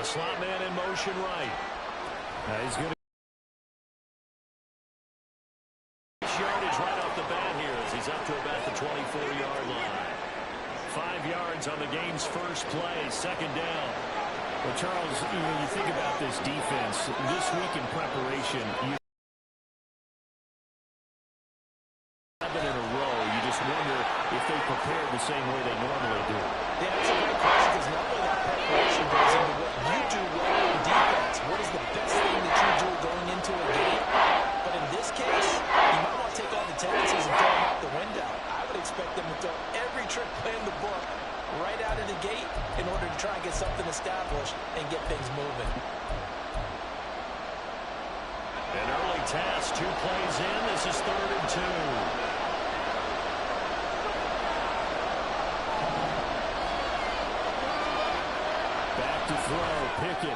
The slot man in motion right. He's going to yardage right off the bat here as he's up to about the 24-yard line. 5 yards on the game's first play, second down. Well, Charles, when you think about this defense, this week in preparation, you have it in a row. You just wonder if they prepared the same way they normally do. Yeah, that's a great question because normally that preparation goes into what you do well in defense. What is the best thing that you do going into a game? But in this case, you might want to take all the tendencies and throw them out the window. I would expect them to throw every trick play in the book right out of the gate in order to try and get something established and get things moving. An early task, 2 plays in. This is 3rd and 2. Back to throw, Pickett.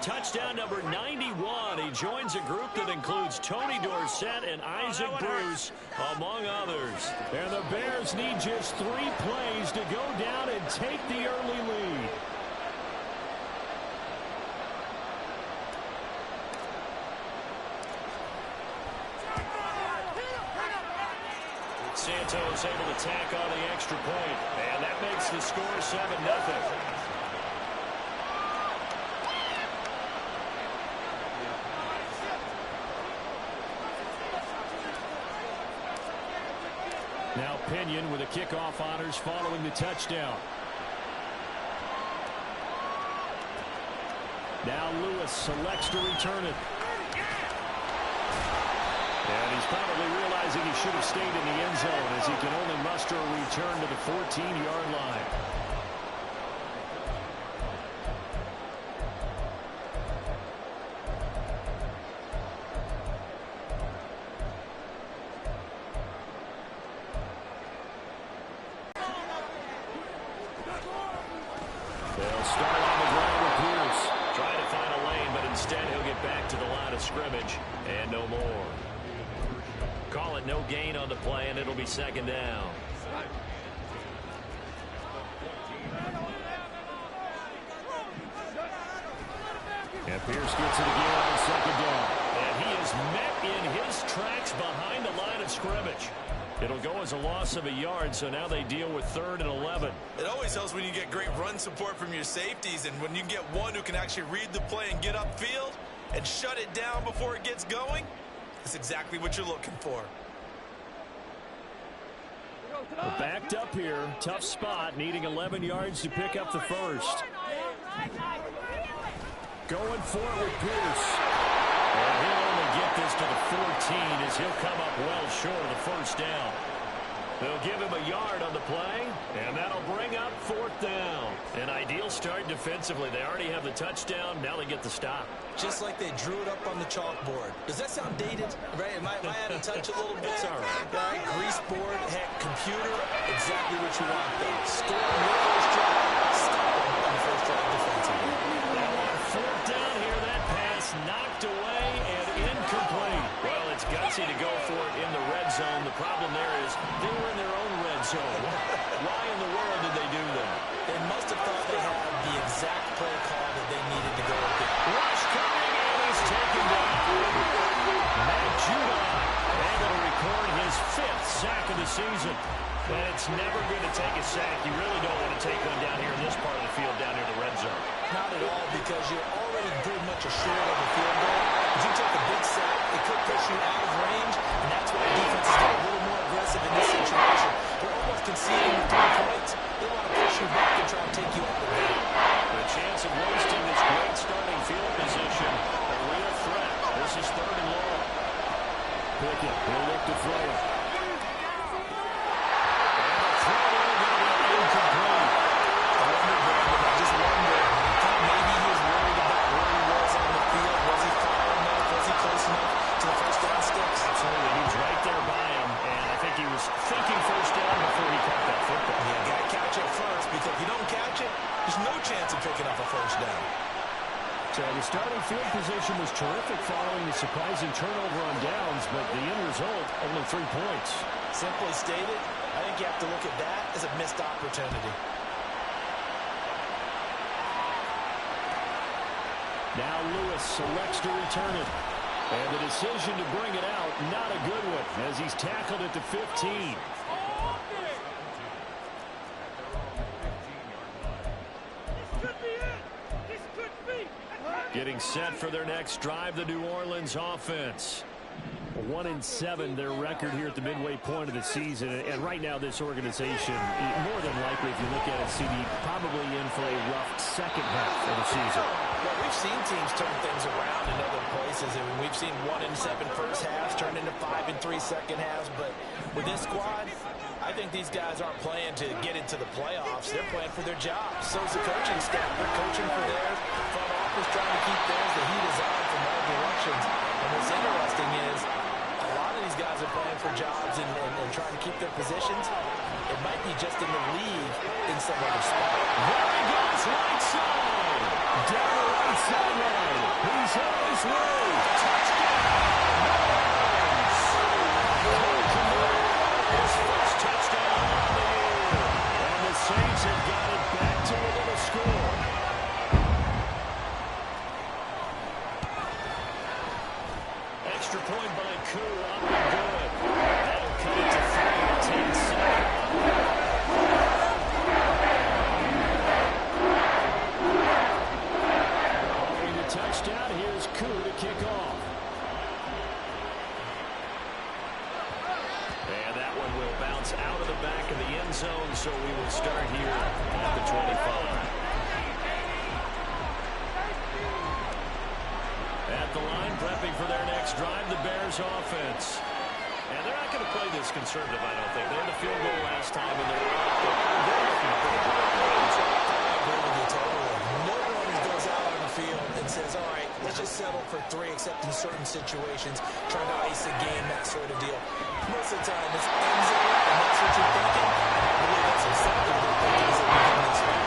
Touchdown number 91. He joins a group that includes Tony Dorsett and Isaac Bruce, among others. And the Bears need just 3 plays to go down and take the early lead. Santos able to tack on the extra point, and that makes the score 7-0. Now Pinion with the kickoff honors following the touchdown. Now Lewis selects to return it. And he's probably realizing he should have stayed in the end zone as he can only muster a return to the 14-yard line. They'll start on the ground with Pierce. Trying to find a lane, but instead he'll get back to the line of scrimmage and no more. Call it no gain on the play, and it'll be 2nd down. And Pierce gets it again on 2nd down. And he is met in his tracks behind the line of scrimmage. It'll go as a loss of a yard, so now they deal with 3rd and 11. It always helps when you get great run support from your safeties, and when you get one who can actually read the play and get upfield and shut it down before it gets going. That's exactly what you're looking for. We're backed up here. Tough spot, needing 11 yards to pick up the first. Going for it with Pierce. And he'll only get this to the 14 as he'll come up well short of the first down. They'll give him a yard on the play, and that'll bring up 4th down. An ideal start defensively. They already have the touchdown. Now they get the stop. Just like they drew it up on the chalkboard. Does that sound dated? Right? Am I out of touch a little bit? It's all right. Grease board, heck, computer, exactly what you want there. Score your first drive, stop them on the first drive defensively. Now on 4th down here, that pass knocked away and incomplete. Well, it's gutsy to go for it in the red zone. The problem there is they were in their own red zone. Why in the world did they do that? They must have thought they had the exact play call that they needed to go with it. Rush coming, and he's taken down. Matt Judon able to record his 5th sack of the season. And it's never good to take a sack. You really don't want to take one down here in this part of the field, down near the red zone. Not at all, because you're already pretty much assured of a field goal. If you take a big sack, it could push you out of range, and that's why defenses get a little more aggressive in this situation. They're almost conceding the 3 points. They want to push you back and try and take you out of the game. The chance of wasting this great starting field position, a real threat. This is 3rd and long. Pickett will look to throw it. Thinking first down before he caught that football. Yeah, got to catch it first, because if you don't catch it, there's no chance of picking up a first down. So the starting field position was terrific following the surprising turnover on downs, but the end result, only 3 points. Simply stated, I think you have to look at that as a missed opportunity. Now Lewis selects to return it. And the decision to bring it out, not a good one, as he's tackled at the 15. Getting set for their next drive, the New Orleans offense. 1-7, their record here at the midway point of the season. And right now, this organization, more than likely, if you look at it, CD, probably in for a rough second half of the season. Well, we've seen teams turn things around in other places. I mean, we've seen 1-7 first halves turn into 5-3 second halves. But with this squad, I think these guys aren't playing to get into the playoffs. They're playing for their jobs. So is the coaching staff. They're coaching for theirs. Front office trying to keep theirs. The heat is on from all directions. And what's interesting is a lot of these guys are playing for jobs and trying to keep their positions. It might be just in the league in some other spot. There he goes, right side. Down the right sideline. He's on his way. Touchdown. His first touchdown of the year. And the Saints have got it back to within a score. Extra point by Koo, up and good. That'll cut it to 10-7. Following the touchdown, here's Koo to kick off. And that one will bounce out of the back of the end zone, so we will start here at the 25. At the line, prepping for their next drive, the Bears offense. And they're not going to play this conservative, I don't think. They had the field goal last time, and they're looking to put a drive in the end zone. I agree with you totally. No one goes out on the field and says, all right, let's just settle for 3, except in certain situations, trying to ice a game, that sort of deal. Most of the time, it's end zone, and that's what you're thinking. And I believe that's exactly what they're thinking as they begin this week.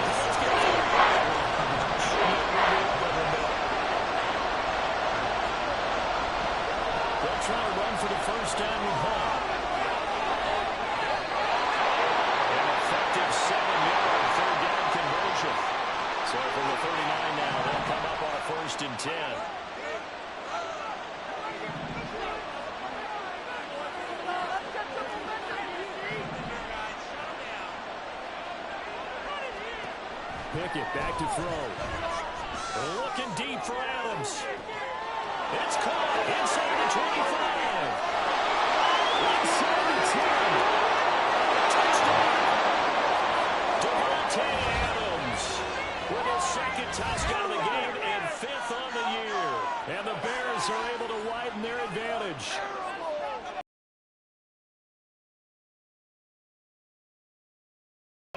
Let's get to it. They'll try to run for the first down with Hall. An effective 7-yard third down conversion. So from the 39 now, they'll come up on a 1st and 10. Pickett back to throw. Looking deep for Adams. It's caught inside the 25. Inside the 10. Touchdown. Devontae Adams with his 2nd touchdown of the game and 5th on the year. And the Bears are able to widen their advantage.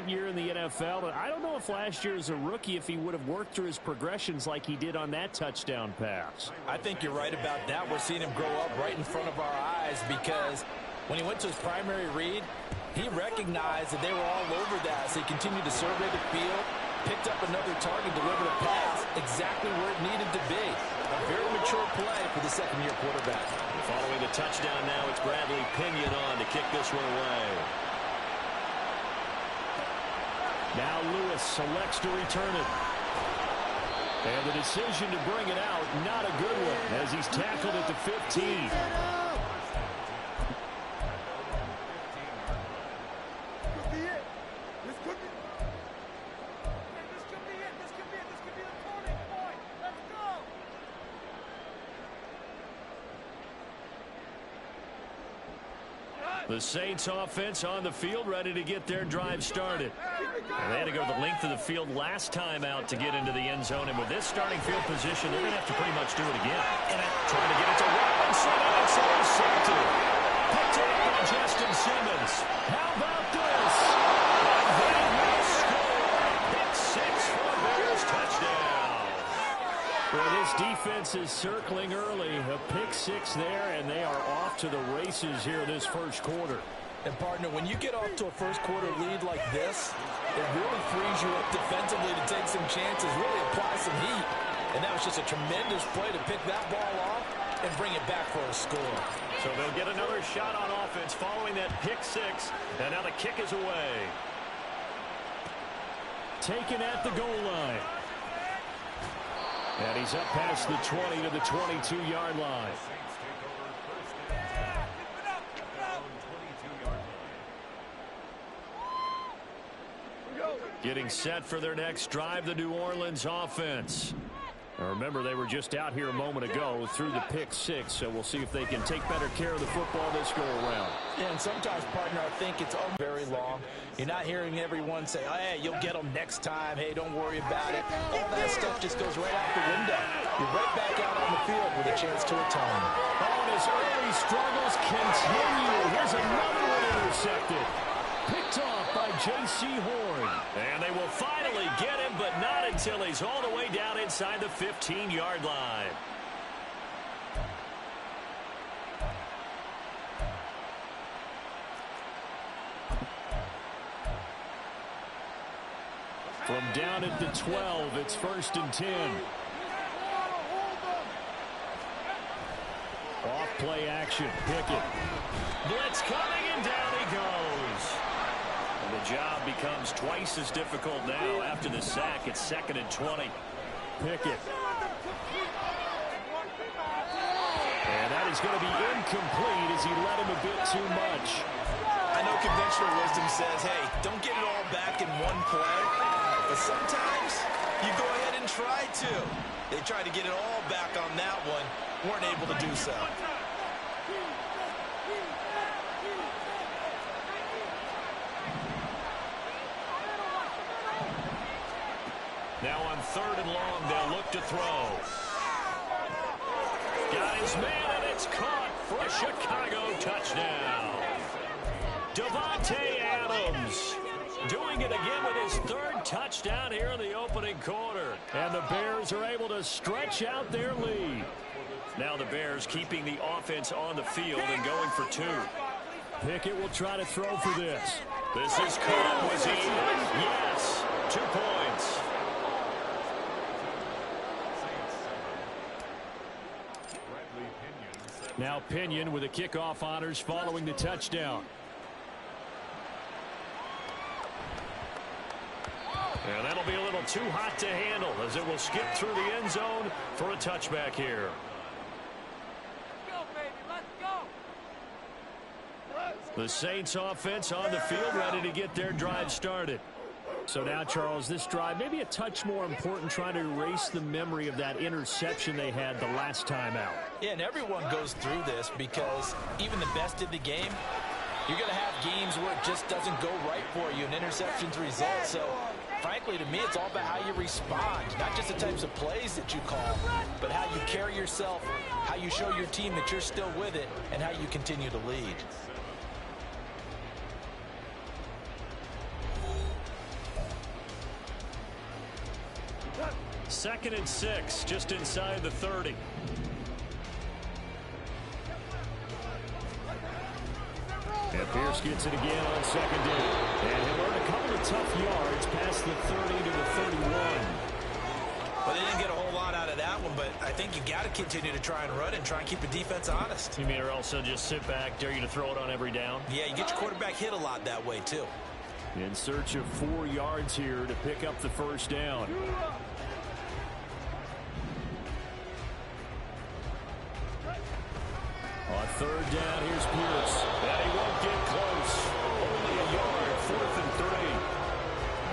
Year in the NFL, and I don't know if last year as a rookie if he would have worked through his progressions like he did on that touchdown pass. I think you're right about that. We're seeing him grow up right in front of our eyes because when he went to his primary read, he recognized that they were all over that, so he continued to survey the field, picked up another target, delivered a pass exactly where it needed to be. A very mature play for the 2nd-year quarterback. Following the touchdown now, it's Bradley Pinion on to kick this one away. Now Lewis selects to return it. And the decision to bring it out, not a good one, as he's tackled at the 15. The Saints offense on the field, ready to get their drive started. And they had to go the length of the field last time out to get into the end zone. And with this starting field position, they're going to have to pretty much do it again. And trying to get it to Robinson, and it's intercepted. Picked up by Justin Simmons. How about this? And they will score. Pick 6 for the Bears. Touchdown. Well, this defense is circling early. A pick 6 there, and they are off to the races here this 1st quarter. And, partner, when you get off to a first-quarter lead like this, it really frees you up defensively to take some chances, really apply some heat. And that was just a tremendous play to pick that ball off and bring it back for a score. So they'll get another shot on offense following that pick six. And now the kick is away. Taken at the goal line. And he's up past the 20 to the 22-yard line. Getting set for their next drive, the New Orleans offense. Remember, they were just out here a moment ago through the pick six, so we'll see if they can take better care of the football this go-around. Yeah, and sometimes, partner, I think it's very long. You're not hearing everyone say, oh, hey, you'll get them next time. Hey, don't worry about it. All that stuff just goes right out the window. You're right back out on the field with a chance to atone. Oh, and his early struggles continue. Here's another one intercepted. Picked off by J.C. Horn. And they will finally get him, but not until he's all the way down inside the 15-yard line. From down at the 12, it's 1st and 10. Off play action. Pickett. Blitz coming, and down he goes. And the job becomes twice as difficult now after the sack. It's 2nd and 20. Pickett. And that is going to be incomplete as he let him a bit too much. I know conventional wisdom says, hey, don't get it all back in one play. But sometimes you go ahead and try to. They tried to get it all back on that one. Weren't able to do so. Now on 3rd and long, they'll look to throw. Got his man, and it's caught for a Chicago touchdown. Davante Adams doing it again with his 3rd touchdown here in the opening quarter. And the Bears are able to stretch out their lead. Now the Bears keeping the offense on the field and going for 2. Pickett will try to throw for this. This is caught. Was he in? Yes. 2 points. Now Pinion with the kickoff honors following the touchdown. And that'll be a little too hot to handle as it will skip through the end zone for a touchback here. The Saints offense on the field ready to get their drive started. So now, Charles, this drive maybe a touch more important, trying to erase the memory of that interception they had the last time out. Yeah, and everyone goes through this because even the best in the game, you're going to have games where it just doesn't go right for you and interceptions result. So, frankly, to me, it's all about how you respond, not just the types of plays that you call, but how you carry yourself, how you show your team that you're still with it, and how you continue to lead. 2nd and 6, just inside the 30. And Pierce gets it again on 2nd down. And he'll earn a couple of tough yards past the 30 to the 31. Well, they didn't get a whole lot out of that one, but I think you got to continue to try and run and try and keep the defense honest. You mean, or else they'll just sit back, dare you to throw it on every down? Yeah, you get your quarterback hit a lot that way, too. In search of 4 yards here to pick up the 1st down. On 3rd down, here's Pierce. And he won't get close. Only a yard, 4th and 3.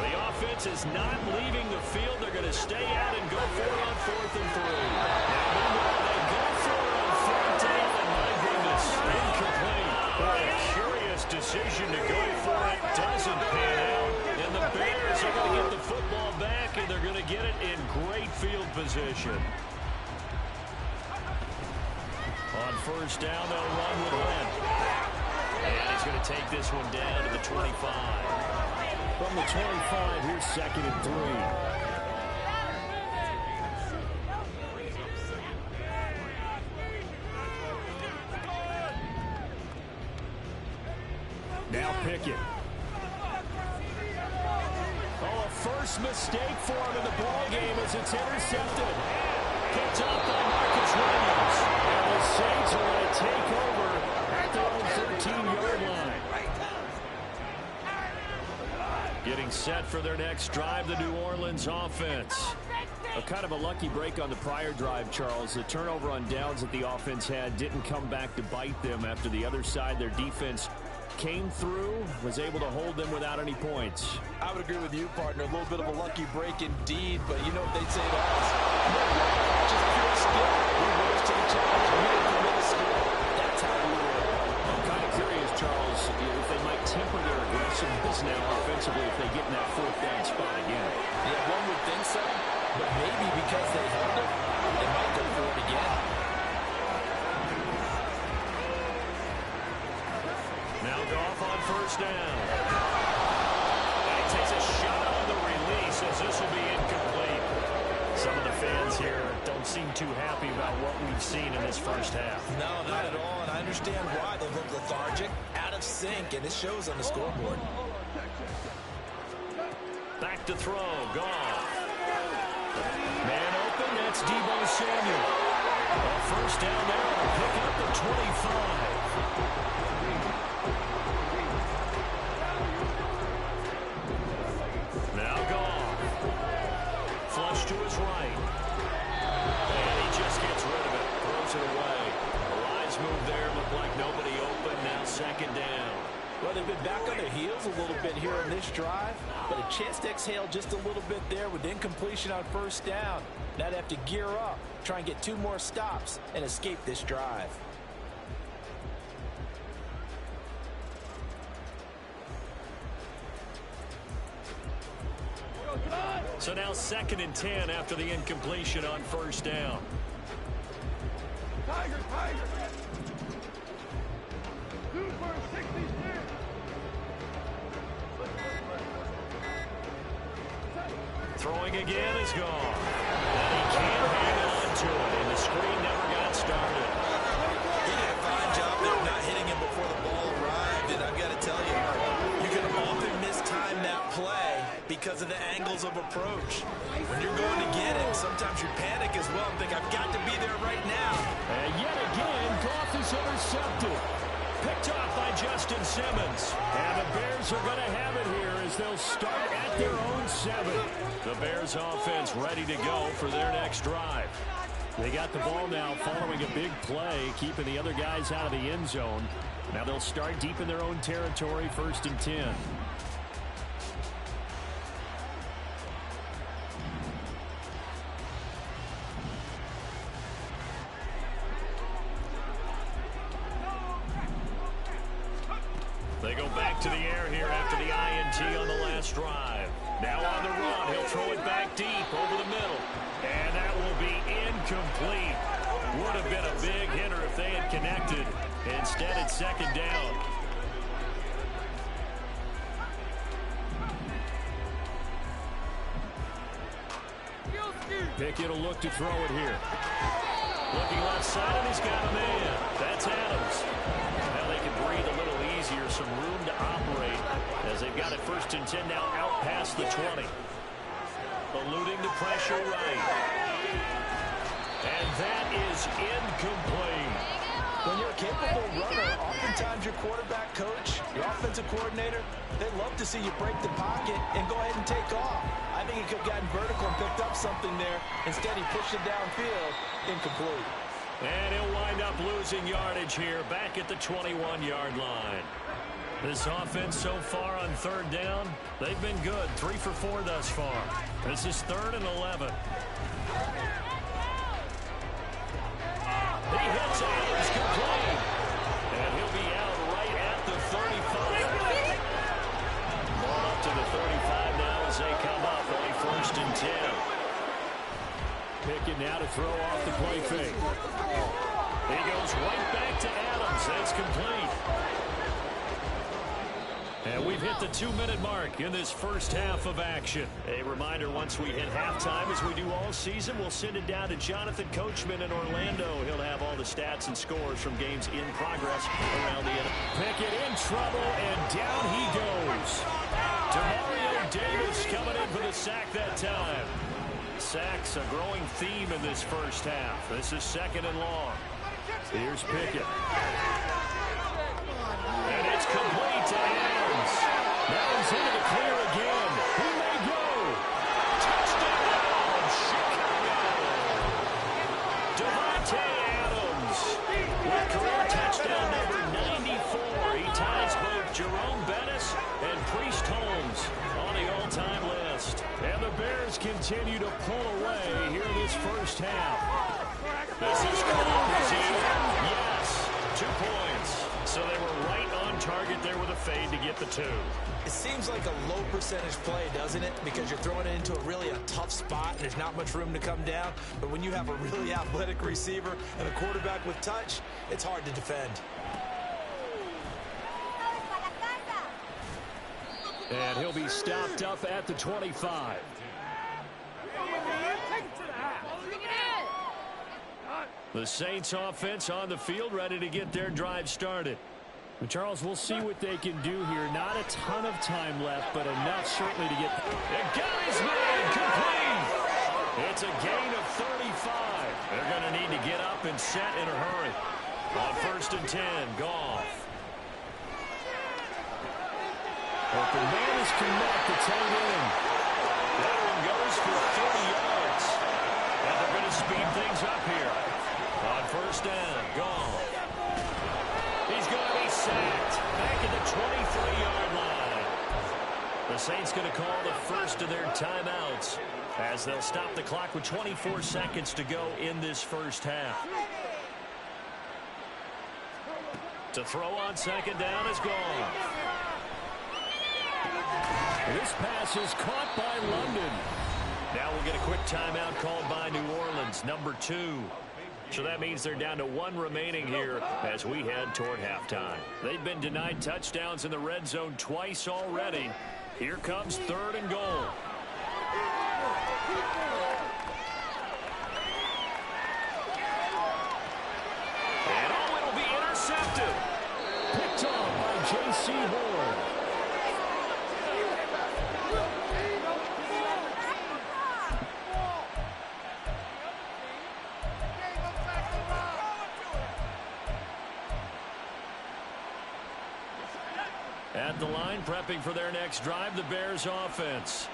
The offense is not leaving the field. They're going to stay out and go for it on 4th and 3. Now, meanwhile, they go for it on 3rd down, and my goodness, incomplete. Boy, a curious decision to go for it. Doesn't pan out. And the Bears are going to get the football back, and they're going to get it in great field position. On 1st down, they'll run with Lynn. And he's going to take this one down to the 25. From the 25, here's 2nd and 3. First mistake for him in the ball game as it's intercepted. Picked up by Marcus Williams. And the Saints are going to take over at their own 13-yard line. Getting set for their next drive, the New Orleans offense. A kind of a lucky break on the prior drive, Charles. The turnover on downs that the offense had didn't come back to bite them after the other side. Their defense came through, was able to hold them without any points. I would agree with you, partner. A little bit of a lucky break indeed, but you know what they'd say to us. Just pure skill. We rose to the challenge. We didn't commit a skill. That's how we win. I'm kind of curious, Charles, if they might temper their aggressiveness now offensively if they get in that fourth down spot again. Yeah, one would think so, but maybe because they held it, they might go for it again. Now Goff on first down. And he takes a shot on the release as this will be incomplete. Some of the fans here don't seem too happy about what we've seen in this first half. No, not at all, and I understand why. They look lethargic, out of sync, and it shows on the scoreboard. Back to throw, Goff. Man open, that's Deebo Samuel. A first down there to pick up the 25. Now Goff. Flush to his right. And he just gets rid of it. Throws it away. A wise move there. Looked like nobody open. Now second down. Well, they've been back on their heels a little bit here in this drive, but a chance to exhale just a little bit there with incompletion on first down. Now they have to gear up, try and get 2 more stops, and escape this drive. So now second and 10 after the incompletion on first down. Tiger. Super 66. Throwing again is gone. And he can't hang on to it, and the screen never got started. He did a fine job there of not hitting him before the ball arrived, and I've got to tell you, you can often mistime that play because of the angles of approach. When you're going to get him, sometimes you panic as well and think, I've got to be there right now. And yet again, Goff is intercepted. Picked off by Justin Simmons. And the Bears are going to have it here as they'll start at their own 7. The Bears offense ready to go for their next drive. They got the ball now following a big play, keeping the other guys out of the end zone. Now they'll start deep in their own territory, first and 10. They go back to the air here after the INT on the last drive. Now on the run, he'll throw it back deep over the middle. And that will be incomplete. Would have been a big hitter if they had connected. Instead, it's second down. Pickett will look to throw it here. Looking left side, and he's got a man. That's Adams. Now they can breathe a little easier, some room to operate as they've got it first and 10 now out past the 20. Eluding the pressure right. And that is incomplete. When you're a capable runner, oftentimes your quarterback coach, your offensive coordinator, they love to see you break the pocket and go ahead and take off. I think he could have gotten vertical and picked up something there. Instead, he pushed it downfield, incomplete. And he'll wind up losing yardage here back at the 21-yard line. This offense so far on third down, they've been good. 3 for 4 thus far. This is 3rd and 11. He hits Adams complete. And he'll be out right at the 35. Ball up to the 35 now as they come up. Only first and 10. Pickett now to throw off the play fake. He goes right back to Adams. That's complete. And we've hit the 2-minute mark in this first half of action. A reminder, once we hit halftime, as we do all season, we'll send it down to Jonathan Coachman in Orlando. He'll have all the stats and scores from games in progress around the NFL. Pickett in trouble, and down he goes. Demario Davis coming in for the sack that time. Sacks a growing theme in this first half. This is 2nd and long. Here's Pickett. And it's complete to Adams. Now he's into the clear again. He may go. Touchdown, Chicago. Devontae Adams with career touchdown number 94. He ties both Jerome Bettis and Priest Holmes on the all-time list. And the Bears continue to pull away here in this first half. This is called as yes, 2 points. So they were right on target there with a fade to get the 2. It seems like a low percentage play, doesn't it? Because you're throwing it into a tough spot and there's not much room to come down. But when you have a really athletic receiver and a quarterback with touch, it's hard to defend. And he'll be stopped up at the 25. The Saints offense on the field, ready to get their drive started. And Charles, we'll see what they can do here. Not a ton of time left, but enough certainly to get... The guy's man complete! It's a gain of 35. They're going to need to get up and set in a hurry. On 1st and 10, Goff. But the man is connect to tight end. That one goes for 30 yards. And they're going to speed things up here. On 1st down, Goff. He's going to be sacked back at the 23-yard line. The Saints going to call the first of their timeouts as they'll stop the clock with 24 seconds to go in this first half. To throw on 2nd down is Goff. This pass is caught by London. Now we'll get a quick timeout called by New Orleans, number 2. So that means they're down to 1 remaining here as we head toward halftime. They've been denied touchdowns in the red zone twice already. Here comes 3rd and goal. And it'll be intercepted. Picked off by J.C. Horn. At the line, prepping for their next drive, the Bears offense.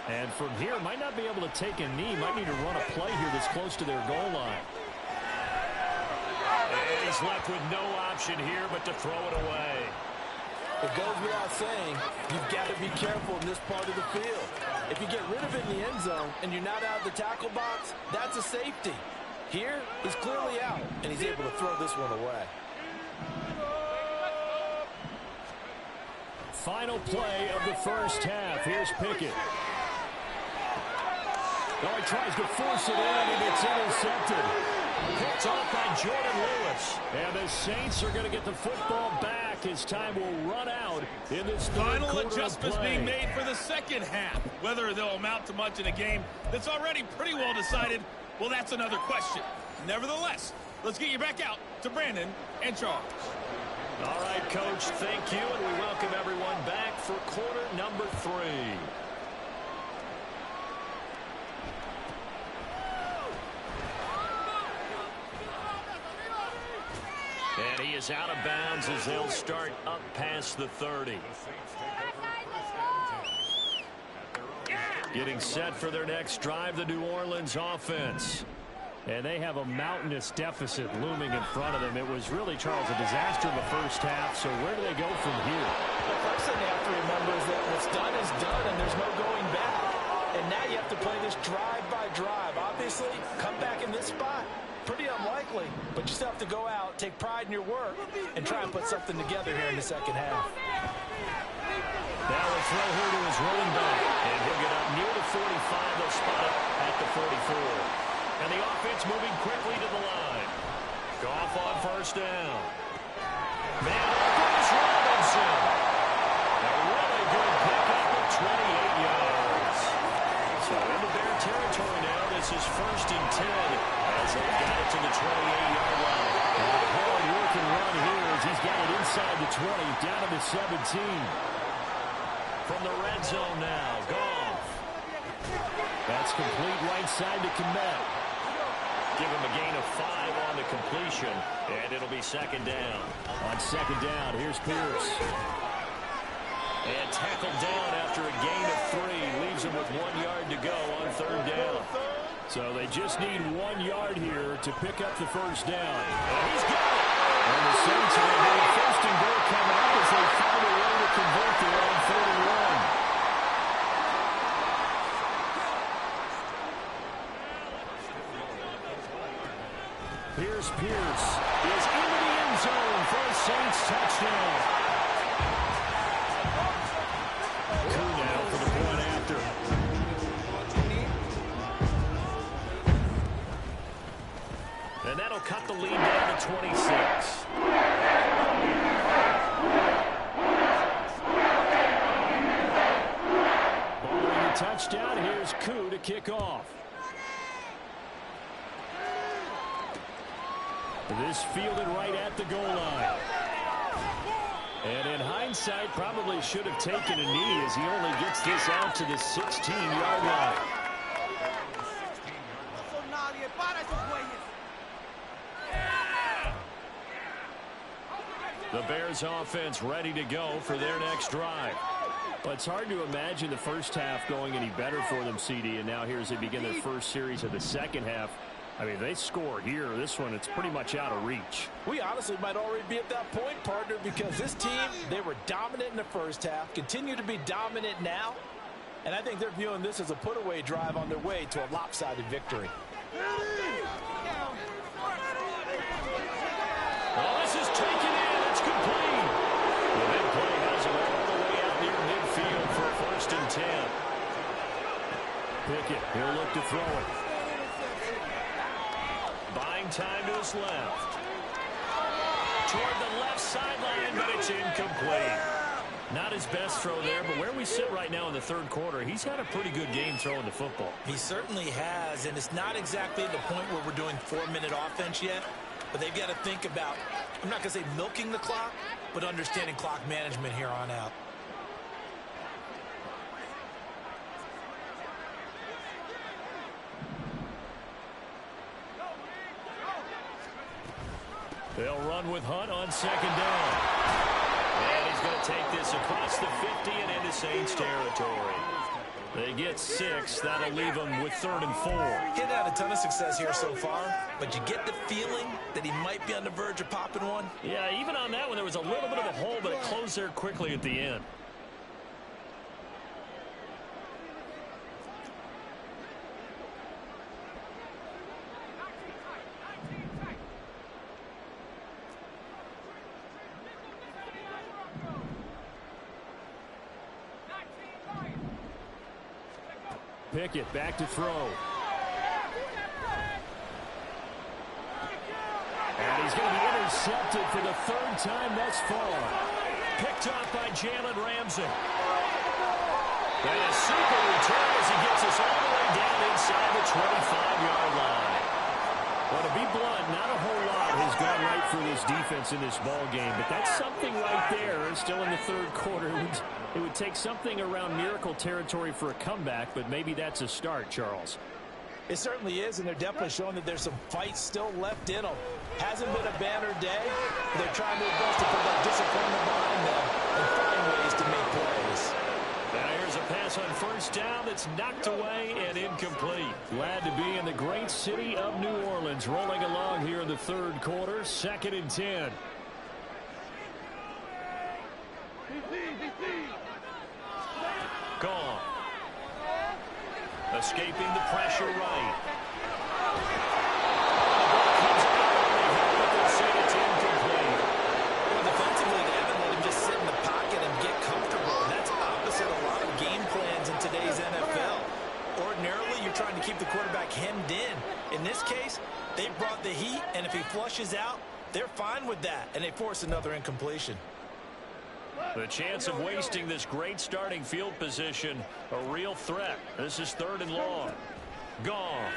And from here, might not be able to take a knee. Might need to run a play here that's close to their goal line. And he's left with no option here but to throw it away. It goes without saying, you've got to be careful in this part of the field. If you get rid of it in the end zone and you're not out of the tackle box, that's a safety. Here, he's clearly out, and he's able to throw this one away. Final play of the first half. Here's Pickett. Oh, he tries to force it in, and it's intercepted. Picked off by Jordan Lewis. And the Saints are going to get the football back as time will run out in this third quarter. Final adjustments being made for the second half. Whether they'll amount to much in a game that's already pretty well decided, well, that's another question. Nevertheless, let's get you back out to Brandon and Charles. All right, Coach, thank you, and we welcome everyone back for quarter number 3. And he is out of bounds as they'll start up past the 30. Getting set for their next drive, the New Orleans offense. And they have a mountainous deficit looming in front of them. It was really, Charles, a disaster in the first half. So where do they go from here? The first thing they have to remember is that what's done is done, and there's no going back. And now you have to play this drive by drive. Obviously, come back in this spot. Pretty unlikely, but you still have to go out, take pride in your work, and try and put something together here in the second half. Now they'll throw here to his running back, and he'll get up near the 45. They'll spot it at the 44. And the offense moving quickly to the line. Goff on 1st down. Man open is Robinson. A really good pickup of 28 yards. So into their territory now. This is 1st and 10 as they got it to the 28-yard line. A hard-working run here as he's got it inside the 20, down to the 17. From the red zone now, Goff. That's complete right side to Komet. Give him a gain of 5 on the completion, and it'll be second down. On second down, here's Pierce. And tackled down after a gain of 3. Leaves him with 1 yard to go on third down. So they just need 1 yard here to pick up the first down. And he's got it. And the Saints are going to have first and goal coming up as they find a way to convert their own 41. Here's Pierce. Is into the end zone for a Saints touchdown. Two now for the point after. And that'll cut the lead down to 26. Following the touchdown, here's Koo to kick off. This fielded right at the goal line. And in hindsight, probably should have taken a knee as he only gets this out to the 16-yard line. The Bears offense ready to go for their next drive. But it's hard to imagine the first half going any better for them, CD, and now here as they begin their first series of the second half. I mean, they score here. This one, it's pretty much out of reach. We honestly might already be at that point, partner, because this team, they were dominant in the first half, continue to be dominant now, and I think they're viewing this as a put-away drive on their way to a lopsided victory. Well, this is taken in. It's complete. The big play has him all the way out near midfield for a 1st and 10. Pickett, he'll look to throw it. Buying time to his left. Toward the left sideline, but it's incomplete. Not his best throw there, but where we sit right now in the third quarter, he's had a pretty good game throwing the football. He certainly has, and it's not exactly the point where we're doing 4-minute offense yet, but they've got to think about, I'm not going to say milking the clock, but understanding clock management here on out. They'll run with Hunt on second down. And he's going to take this across the 50 and into Saints territory. They get 6. That'll leave them with 3rd and 4. He's had a ton of success here so far, but you get the feeling that he might be on the verge of popping one. Yeah, even on that one, there was a little bit of a hole, but it closed there quickly at the end. Pickett back to throw. And he's going to be intercepted for the 3rd time thus far. Picked off by Jalen Ramsey. And a super return as he gets us all the way down inside the 25-yard line. Well, to be blunt, not a whole lot has gone right for this defense in this ball game, but that's something right there. Still in the third quarter. It would take something around miracle territory for a comeback, but maybe that's a start, Charles. It certainly is, and they're definitely showing that there's some fight still left in them. Hasn't been a banner day. They're trying their best to put that disappointment behind them and find ways to make plays. Now here's a pass on 1st down that's knocked away and incomplete. Glad to be in the great city of New Orleans, rolling along here in the third quarter, 2nd and 10. Gone. Escaping the pressure right. Comes out and they have it. They'll say it's incomplete. Well, defensively, they haven't let him just sit in the pocket and get comfortable. And that's opposite a lot of game plans in today's NFL. Ordinarily, you're trying to keep the quarterback hemmed in. In this case, they brought the heat, and if he flushes out, they're fine with that, and they force another incompletion. The chance of wasting this great starting field position, a real threat. This is 3rd and long. Goff.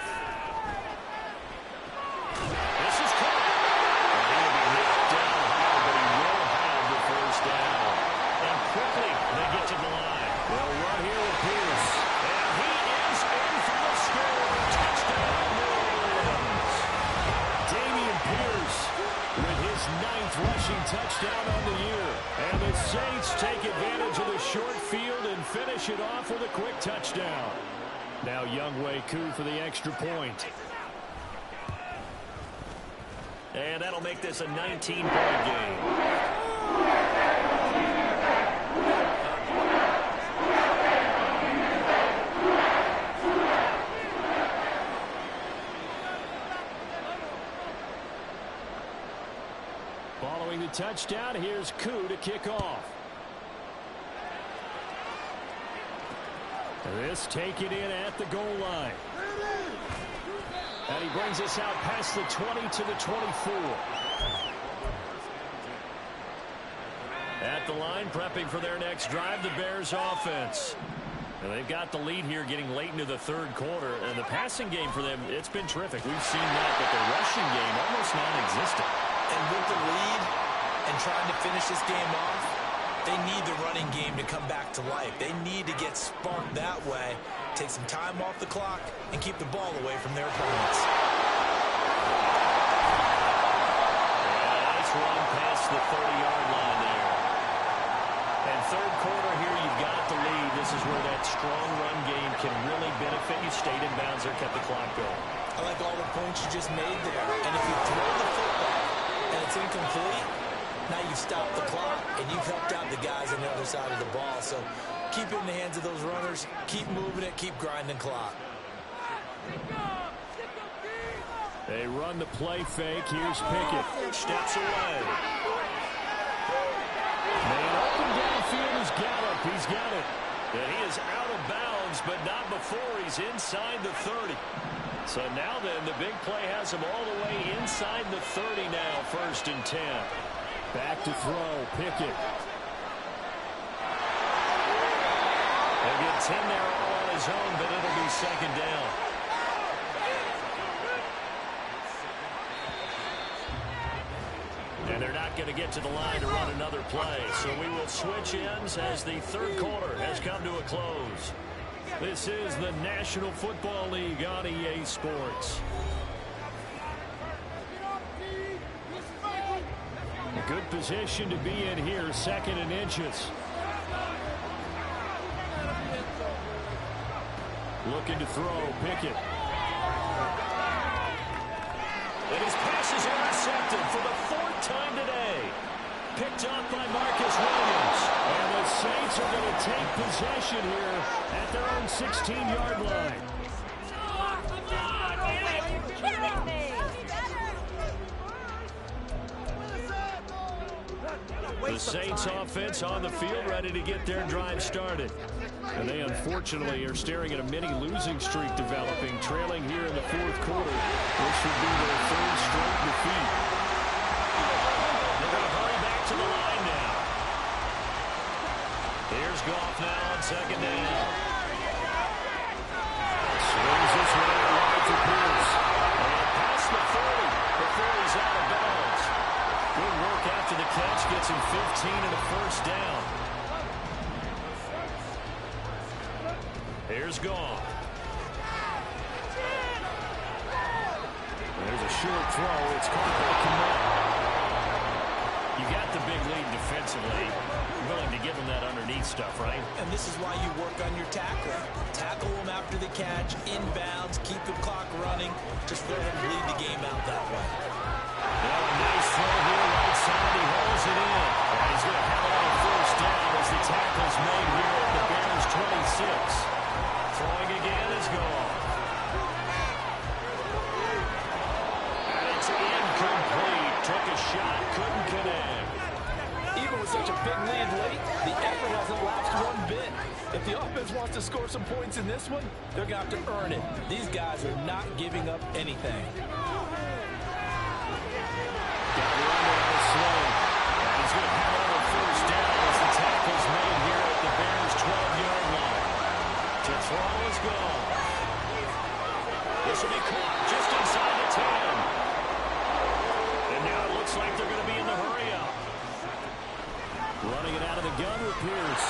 This is caught. He'll be knocked down hard, but he will have the 1st down. And quickly, they get to the line. They'll run here with Pierce. And he is 11th rushing touchdown on the year. And the Saints take advantage of the short field and finish it off with a quick touchdown. Now Younghoe Koo for the extra point. And that'll make this a 19-point game. Following the touchdown, here's Koo to kick off. This taken in at the goal line. And he brings us out past the 20 to the 24. At the line, prepping for their next drive, the Bears offense. And they've got the lead here getting late into the third quarter. And the passing game for them, it's been terrific. We've seen that, but the rushing game almost non-existent. And with the lead and trying to finish this game off, they need the running game to come back to life. They need to get sparked that way, take some time off the clock, and keep the ball away from their opponents. Nice run past the 30-yard line there. And third quarter here, you've got the lead. This is where that strong run game can really benefit you. Stayed in bounds there, kept the clock going. I like all the points you just made there. And if you throw the football and it's incomplete, now you've stopped the clock, and you've helped out the guys on the other side of the ball. So keep it in the hands of those runners. Keep moving it. Keep grinding clock. They run the play fake. Here's Pickett. Steps away. Made open downfield is Gallup. He's got it. And he is out of bounds, but not before he's inside the 30. So now then, the big play has him all the way inside the 30 now, 1st and 10. Back to throw, Pickett. He'll get 10 there all on his own, but it'll be 2nd down. And they're not going to get to the line to run another play. So we will switch ends as the third quarter has come to a close. This is the National Football League on EA Sports. A good position to be in here, 2nd and inches. Looking to throw, Pickett. And his pass is intercepted for the 4th time today. Picked off by Marcus Williams. And the Saints are going to take possession here at their own 16-yard line. The Saints offense on the field ready to get their drive started. And they unfortunately are staring at a mini losing streak developing, trailing here in the 4th quarter. This should be their 3rd straight defeat. They're going to hurry back to the line now. Here's Goff now on 2nd down. Swings this one out wide for Pierce. And past the 40 before he's out of bounds. Good work after the catch. Gets him 15 and a 1st down. Here's Goff. There's a short throw. It's caught by Kmet. You got the big lead defensively. You're willing to give him that underneath stuff, right? And this is why you work on your tackling. Tackle him after the catch, inbounds, keep the clock running. Just let him lead the game out that way. Now a nice throw here right side. He holds it in. And he's going to have it on 1st down as the tackle's made here at the Bears 26. Throwing again is Goff. And it's incomplete. Took a shot, couldn't connect. Even with such a big lead late, the effort hasn't lapsed one bit. If the offense wants to score some points in this one, they're going to have to earn it. These guys are not giving up anything. Got to run it on a swing. And he's going to have it on 1st down as the tackle's made here at the Bears 12-yard line. To throw is gone. This will be caught just inside the 10. And now it looks like they're going to be in the hurry-up. Running it out of the gun with Pierce.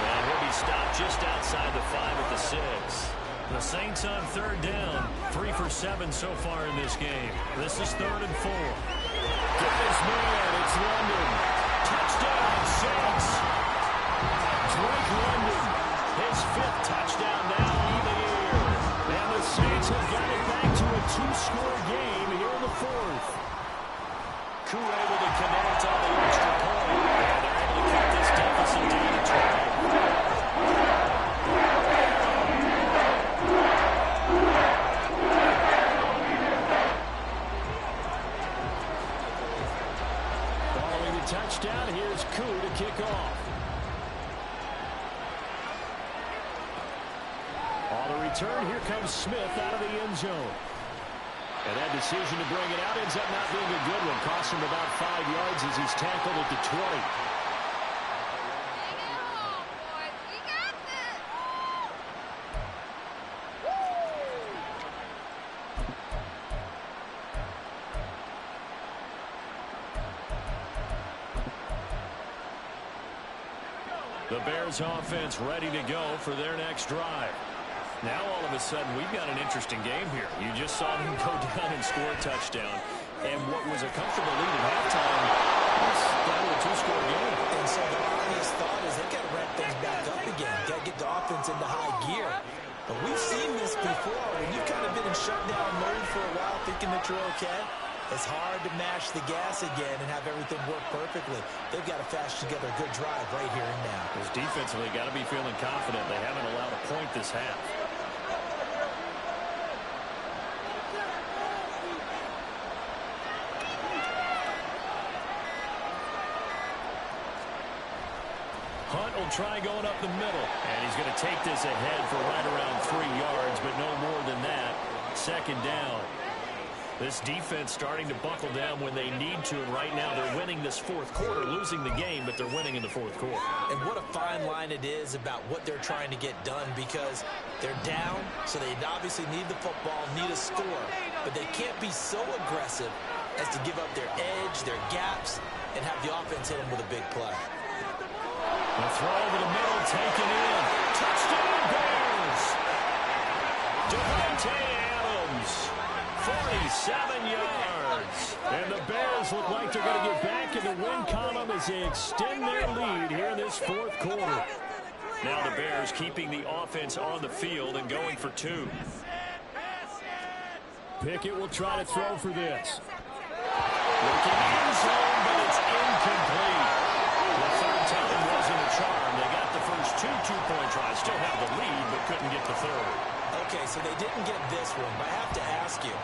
And he'll be stopped just outside the 5 at the 6. The Saints on 3rd down. 3 for 7 so far in this game. This is 3rd and 4. got his man. It's London. Touchdown, Saints. Drake London, his 5th touchdown now on the year. And the Saints have got it back to a 2-score game here in the 4th. Koo able to connect on the extra point. And they're able to cut this deficit down to 12. Following the touchdown, here's Koo to kick off. On the return, here comes Smith out of the end zone. And that decision to bring it out ends up not being a good one. Costs him about 5 yards as he's tackled at the 20. The Bears offense ready to go for their next drive. Now, all of a sudden, we've got an interesting game here. You just saw them go down and score a touchdown. And what was a comfortable lead at halftime is down to a 2-score game. And so the obvious thought is they've got to ramp things back up again. Got to get the offense into high gear. But we've seen this before. When you've kind of been in shutdown mode for a while thinking that you're okay, it's hard to mash the gas again and have everything work perfectly. They've got to fashion together a good drive right here and now. Because defensively, got to be feeling confident. They haven't allowed a point this half. Hunt will try going up the middle. And he's going to take this ahead for right around 3 yards, but no more than that. 2nd down. This defense starting to buckle down when they need to, and right now they're winning this 4th quarter, losing the game, but they're winning in the 4th quarter. And what a fine line it is about what they're trying to get done, because they're down, so they obviously need the football, need a score, but they can't be so aggressive as to give up their edge, their gaps, and have the offense hit them with a big play. The throw over the middle, taken in. Touchdown, Bears! Devontae Adams, 47 yards. And the Bears look like they're going to get back in the win column as they extend their lead here in this 4th quarter. Now the Bears keeping the offense on the field and going for 2. Pickett will try to throw for this. Looking in zone, but it's incomplete. The 3rd time wasn't a charm. They got the first 2 two-point tries. Still have the lead, but couldn't get the 3rd. Okay, so they didn't get this one, but I have to ask you,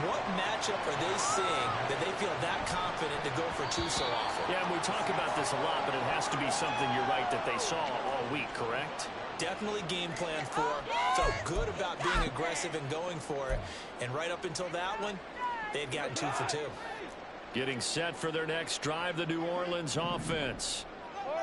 what matchup are they seeing that they feel that confident to go for 2 so often? Yeah, and we talk about this a lot, but it has to be something, you're right, that they saw all week, correct? Definitely game plan for. Felt good about being aggressive and going for it. And right up until that one, they had gotten 2 for 2. Getting set for their next drive, the New Orleans offense.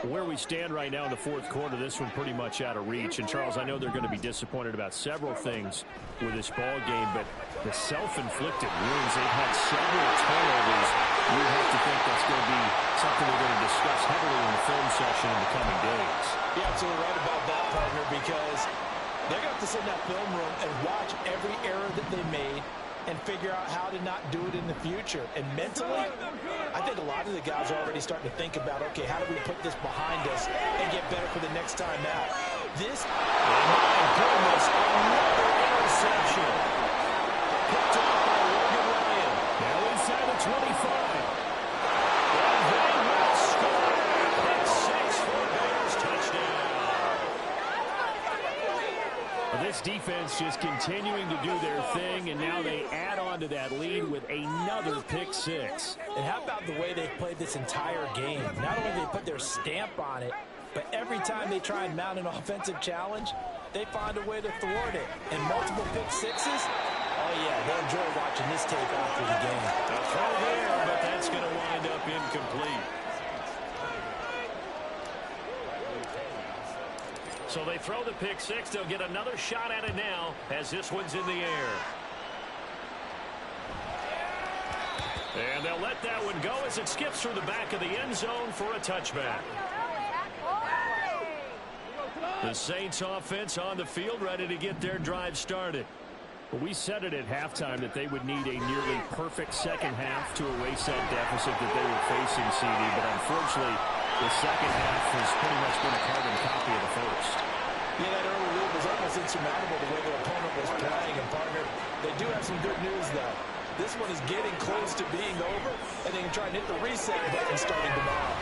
Where we stand right now in the 4th quarter, this one pretty much out of reach. And, Charles, I know they're going to be disappointed about several things with this ball game, but the self-inflicted wounds, they've had several turnovers. You have to think that's going to be something we're going to discuss heavily in the film session in the coming days. You're absolutely right about that, partner, because they're going to have to sit in that film room and watch every error that they made and figure out how to not do it in the future. And mentally, I think a lot of the guys are already starting to think about, okay, how do we put this behind us and get better for the next time out? This, oh my goodness, another interception. Picked off by Logan Ryan. Now inside the 25. And they will score. Pick 6 for the Bears. Touchdown. This defense just continuing to do their thing, and now they add on to that lead with another pick 6. And how about the way they've played this entire game? Not only do they put their stamp on it, but every time they try and mount an offensive challenge, they find a way to thwart it. And multiple pick 6s, oh yeah, they'll enjoy watching this tape after the game. A throw there, but that's going to wind up incomplete. So they throw the pick 6. They'll get another shot at it now as this one's in the air. And they'll let that one go as it skips through the back of the end zone for a touchback. The Saints offense on the field ready to get their drive started. Well, we said it at halftime that they would need a nearly perfect second half to erase that deficit that they were facing, CD. But unfortunately, the second half has pretty much been a carbon copy of the first. Yeah, that early lead was almost insurmountable the way their opponent was playing. And, partner, they do have some good news, though. This one is getting close to being over, and they can try and hit the reset button starting tomorrow.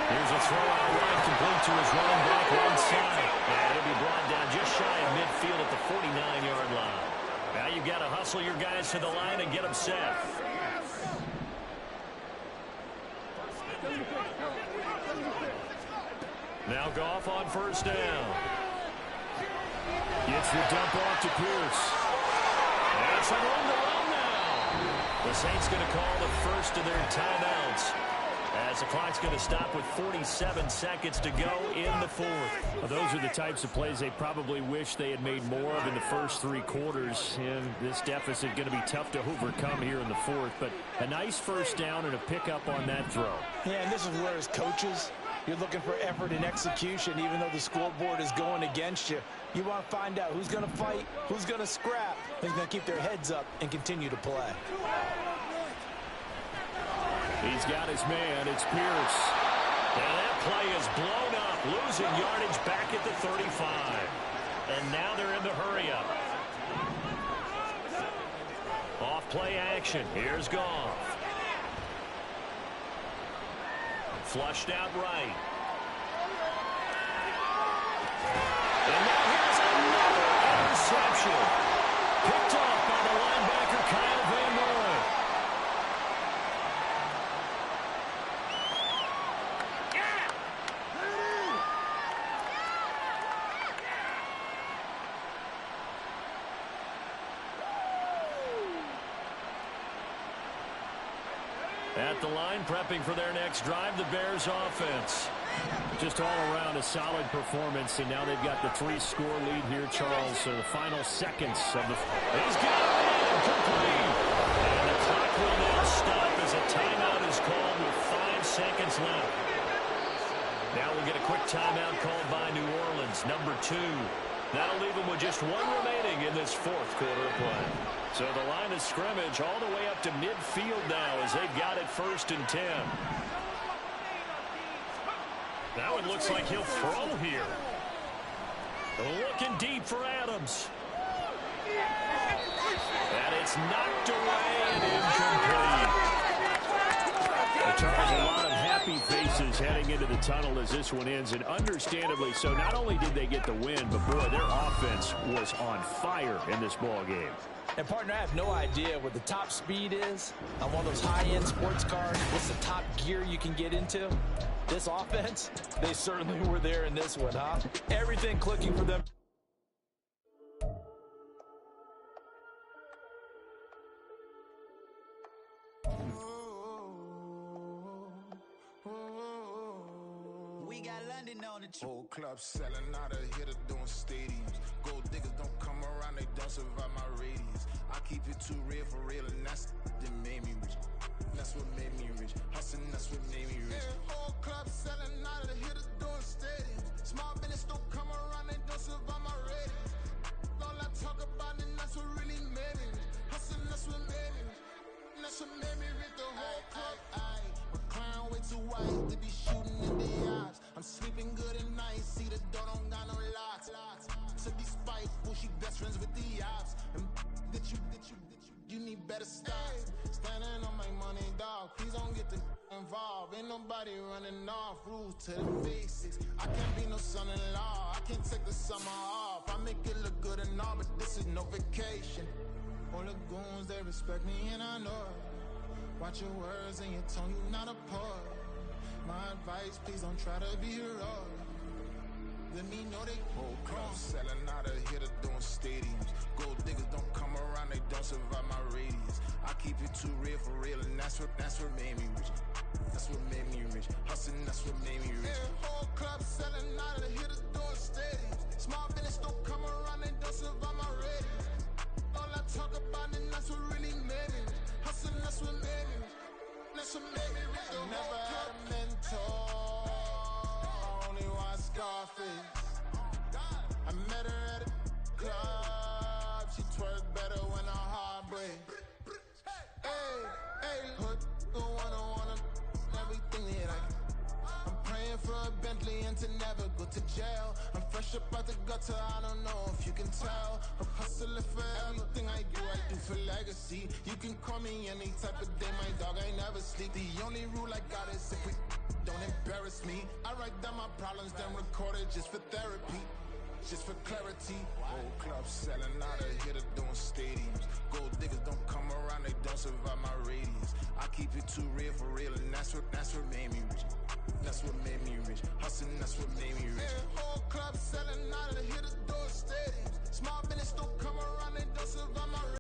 Here's a throw out wide, complete to his running back one side. And it'll be brought down just shy of midfield at the 49-yard line. Now you've got to hustle your guys to the line and get them set. Now Goff on first down. Gets the dump off to Pierce. And some room to run now. The Saints going to call the first of their timeouts, as the clock's going to stop with 47 seconds to go in the fourth. Well, those are the types of plays they probably wish they had made more of in the first three quarters. And this deficit going to be tough to overcome here in the fourth. But a nice first down and a pickup on that throw. Yeah, and this is where as coaches, you're looking for effort and execution, even though the scoreboard is going against you. You want to find out who's going to fight, who's going to scrap, who's going to keep their heads up and continue to play. He's got his man. It's Pierce. And that play is blown up, losing yardage back at the 35. And now they're in the hurry-up. Off play action. Here's Goff. Flushed out right. And now here's another interception. Picked off by the linebacker, Kyle Van Noy. At the line, prepping for their next drive, the Bears offense. Just all around a solid performance, and now they've got the 3-score lead here, Charles. So the final seconds of the... He's got it! Complete! And the clock will now stop as a timeout is called with 5 seconds left. Now we'll get a quick timeout called by New Orleans, number 2. That'll leave them with just 1 remaining in this fourth quarter of play. So the line of scrimmage all the way up to midfield now as they've got it 1st and 10. Now it looks like he'll throw here. Looking deep for Adams. And it's knocked away and incomplete. Charles, a lot of happy faces heading into the tunnel as this one ends, and understandably so. Not only did they get the win, but boy, their offense was on fire in this ball game. And, partner, I have no idea what the top speed is on one of those high-end sports cars. What's the top gear you can get into? This offense, they certainly were there in this one, huh? Everything clicking for them. We got London on the whole club selling out of hitter doing stadiums. Gold diggers don't come around, they don't survive my radius. I keep it too real for real, and that's that made me rich. That's what made me rich. Hustling, that's what made me rich. Yeah, whole club selling out of the hitters doing stadiums. Small business don't come around, they don't survive my radius. All I talk about, and that's what really made me rich. Hustling, that's what made me rich. That's what made me rich. The whole club. My crown way too white to be shooting in the eyes. I'm sleeping good at night, see the door don't got no locks. To be spiteful, she best friends with the ops. And you need better stop. Standing on my money, dog. Please don't get the involved. Ain't nobody running off. Rules to the basics. I can't be no son-in-law. I can't take the summer off. I make it look good and all, but this is no vacation. All the goons, they respect me and I know it. Watch your words and your tone, you not a poet. My advice, please don't try to be heroic. Let me know they whole club selling out of hitter doing stadiums. Gold diggers don't come around, they don't survive my radius. I keep it too real for real, and that's what made me rich. That's what made me rich. Hustling, that's what made me rich. Yeah, whole club selling out of the hitters doing stadiums. Small business don't come around, they don't survive my radius. All I talk about, and that's what really made me rich. Hustling, that's what made me rich. That's what made me rich. I never had a mentor. Only one Scarface. I met her at a club. She twerked better to never go to jail. I'm fresh up out the gutter, I don't know if you can tell. I'm hustling for everything I do for legacy. You can call me any type of day, my dog, I never sleep. The only rule I got is if we don't embarrass me. I write down my problems, then record it just for therapy. Just for clarity. Whole club selling out of hitter doing stadiums. Gold diggers don't come around, they don't survive my radius. I keep it too real for real, and that's what made me rich. That's what made me rich. Hustling, that's what made me rich. Yeah, whole club selling out of hitter doing stadiums. Small business don't come around, they don't survive my radius.